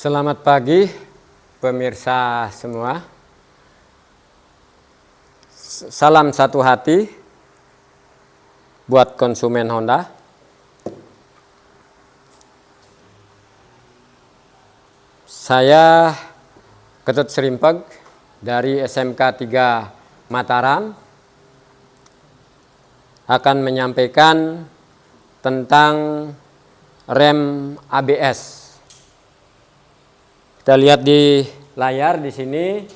Selamat pagi pemirsa semua. Salam satu hati buat konsumen Honda. Saya Ketut Serimpeg dari SMK 3 Mataram akan menyampaikan tentang rem ABS. Kita lihat di layar di sini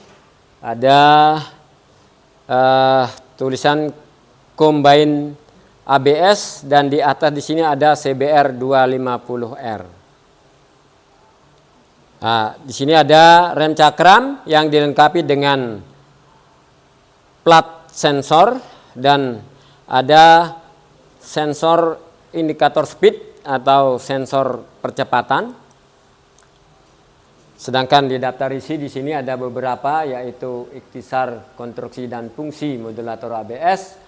ada tulisan Combine ABS dan di atas di sini ada CBR 250R. Nah, di sini ada rem cakram yang dilengkapi dengan plat sensor dan ada sensor indikator speed atau sensor percepatan. Sedangkan di daftar isi di sini ada beberapa, yaitu ikhtisar konstruksi dan fungsi modulator ABS,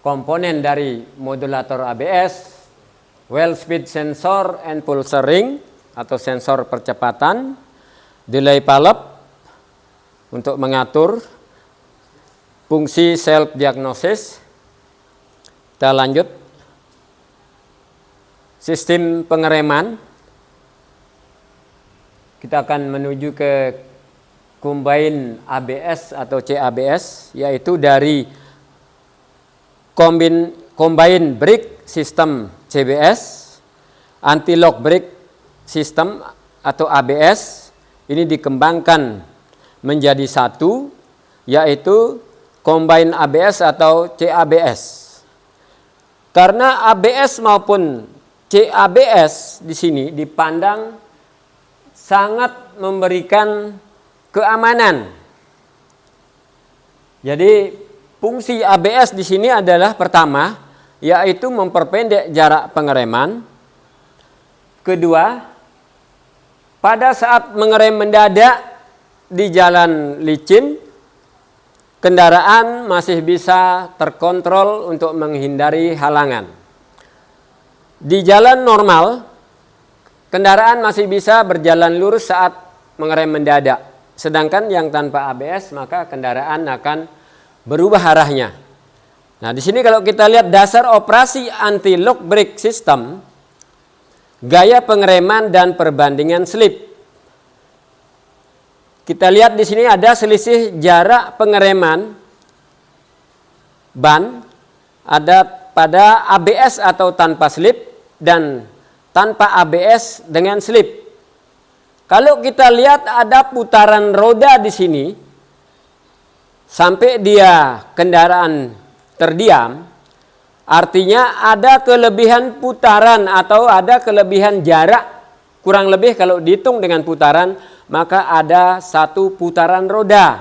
komponen dari modulator ABS, well speed sensor and pulsar ring atau sensor percepatan, delay valve untuk mengatur fungsi self diagnosis. Kita lanjut, sistem pengereman. Kita akan menuju ke Combine ABS atau CABS, yaitu dari Combine Brake System CBS, Anti-Lock Brake System atau ABS. Ini dikembangkan menjadi satu, yaitu Combine ABS atau CABS. Karena ABS maupun CABS di sini dipandang sangat memberikan keamanan. Jadi fungsi ABS di sini adalah pertama, yaitu memperpendek jarak pengereman. Kedua, pada saat mengerem mendadak di jalan licin, kendaraan masih bisa terkontrol untuk menghindari halangan. Di jalan normal, kendaraan masih bisa berjalan lurus saat mengerem mendadak. Sedangkan yang tanpa ABS maka kendaraan akan berubah arahnya. Nah, di sini kalau kita lihat dasar operasi anti-lock brake system, gaya pengereman dan perbandingan slip. Kita lihat di sini ada selisih jarak pengereman ban ada pada ABS atau tanpa slip dan tanpa ABS dengan slip. Kalau kita lihat ada putaran roda di sini sampai dia kendaraan terdiam, artinya ada kelebihan putaran atau ada kelebihan jarak, kurang lebih kalau dihitung dengan putaran maka ada satu putaran roda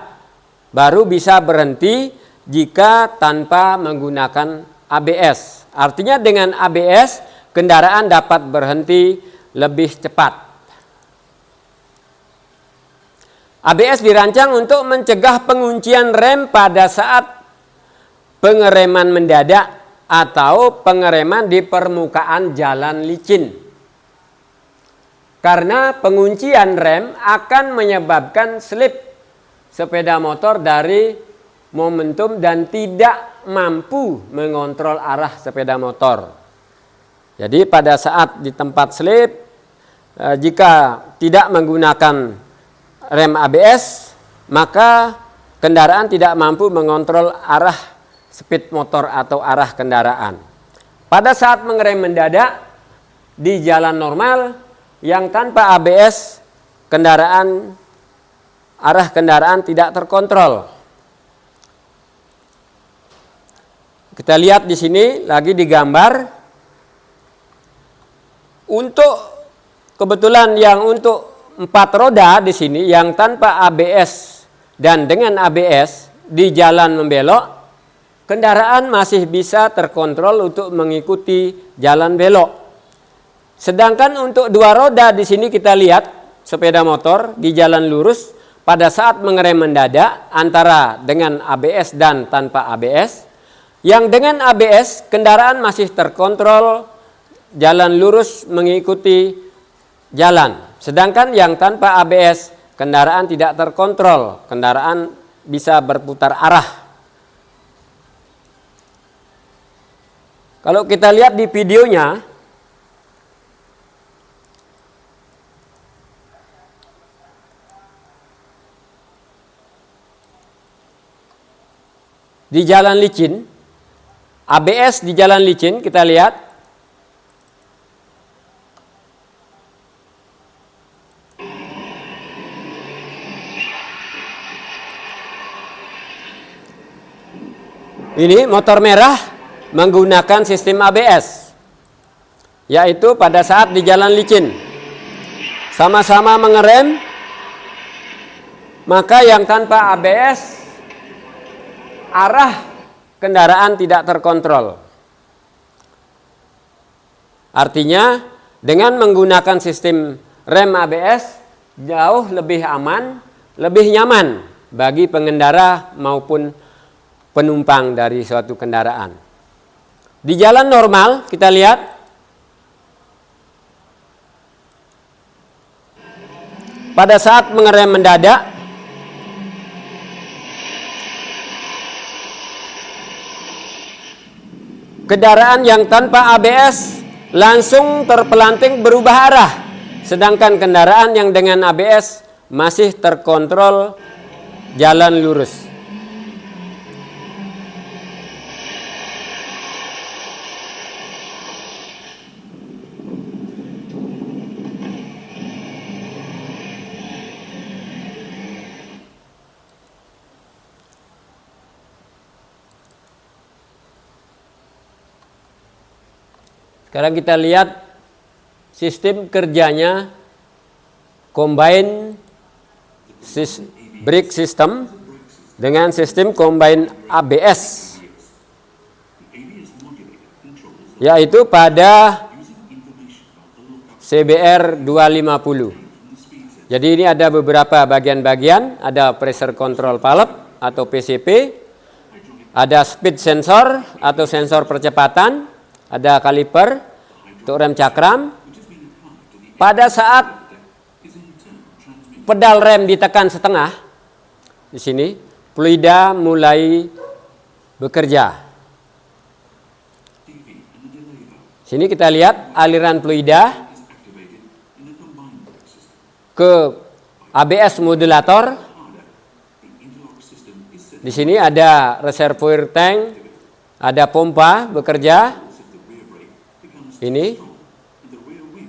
baru bisa berhenti jika tanpa menggunakan ABS. Artinya dengan ABS kendaraan dapat berhenti lebih cepat. ABS dirancang untuk mencegah penguncian rem pada saat pengereman mendadak atau pengereman di permukaan jalan licin. Karena penguncian rem akan menyebabkan slip sepeda motor dari momentum dan tidak mampu mengontrol arah sepeda motor. Jadi pada saat di tempat slip, jika tidak menggunakan rem ABS, maka kendaraan tidak mampu mengontrol arah speed motor atau arah kendaraan. Pada saat mengerem mendadak di jalan normal yang tanpa ABS, arah kendaraan tidak terkontrol. Kita lihat di sini lagi digambar. Untuk kebetulan yang untuk 4 roda di sini yang tanpa ABS dan dengan ABS di jalan membelok, kendaraan masih bisa terkontrol untuk mengikuti jalan belok. Sedangkan untuk 2 roda di sini kita lihat sepeda motor di jalan lurus pada saat mengerem mendadak antara dengan ABS dan tanpa ABS. Yang dengan ABS kendaraan masih terkontrol jalan lurus mengikuti jalan. Sedangkan yang tanpa ABS, kendaraan tidak terkontrol, kendaraan bisa berputar arah. Kalau kita lihat di videonya, di jalan licin, ABS di jalan licin kita lihat, ini motor merah menggunakan sistem ABS, yaitu pada saat di jalan licin sama-sama mengerem, maka yang tanpa ABS arah kendaraan tidak terkontrol. Artinya dengan menggunakan sistem rem ABS jauh lebih aman, lebih nyaman bagi pengendara maupun penumpang dari suatu kendaraan. Di jalan normal kita lihat pada saat mengerem mendadak, kendaraan yang tanpa ABS langsung terpelanting berubah arah, sedangkan kendaraan yang dengan ABS masih terkontrol jalan lurus. Sekarang kita lihat sistem kerjanya combine brake system dengan sistem combine ABS, yaitu pada CBR 250. Jadi ini ada beberapa bagian-bagian, ada pressure control valve atau PCV, ada speed sensor atau sensor percepatan, ada kaliper untuk rem cakram. Pada saat pedal rem ditekan setengah, di sini fluida mulai bekerja. Sini kita lihat aliran fluida ke ABS modulator. Di sini ada reservoir tank, ada pompa bekerja. Ini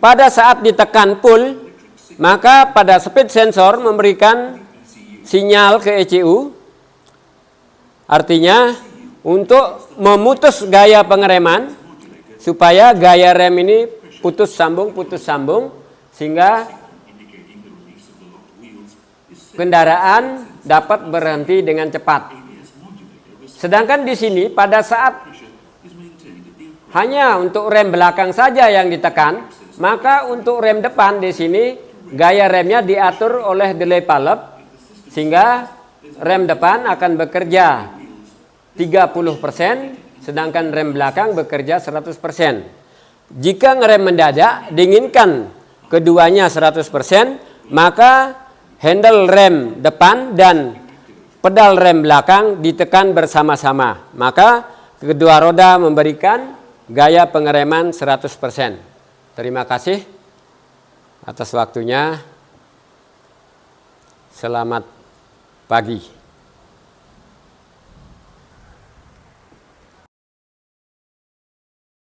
pada saat ditekan full, maka pada speed sensor memberikan sinyal ke ECU, artinya untuk memutus gaya pengereman supaya gaya rem ini putus sambung, sehingga kendaraan dapat berhenti dengan cepat. Sedangkan di sini pada saat hanya untuk rem belakang saja yang ditekan, maka untuk rem depan di sini gaya remnya diatur oleh delay valve, sehingga rem depan akan bekerja 30%, sedangkan rem belakang bekerja 100%. Jika ngerem mendadak, diinginkan keduanya 100%, maka handle rem depan dan pedal rem belakang ditekan bersama-sama. Maka kedua roda memberikan gaya pengereman 100%. Terima kasih atas waktunya. Selamat pagi.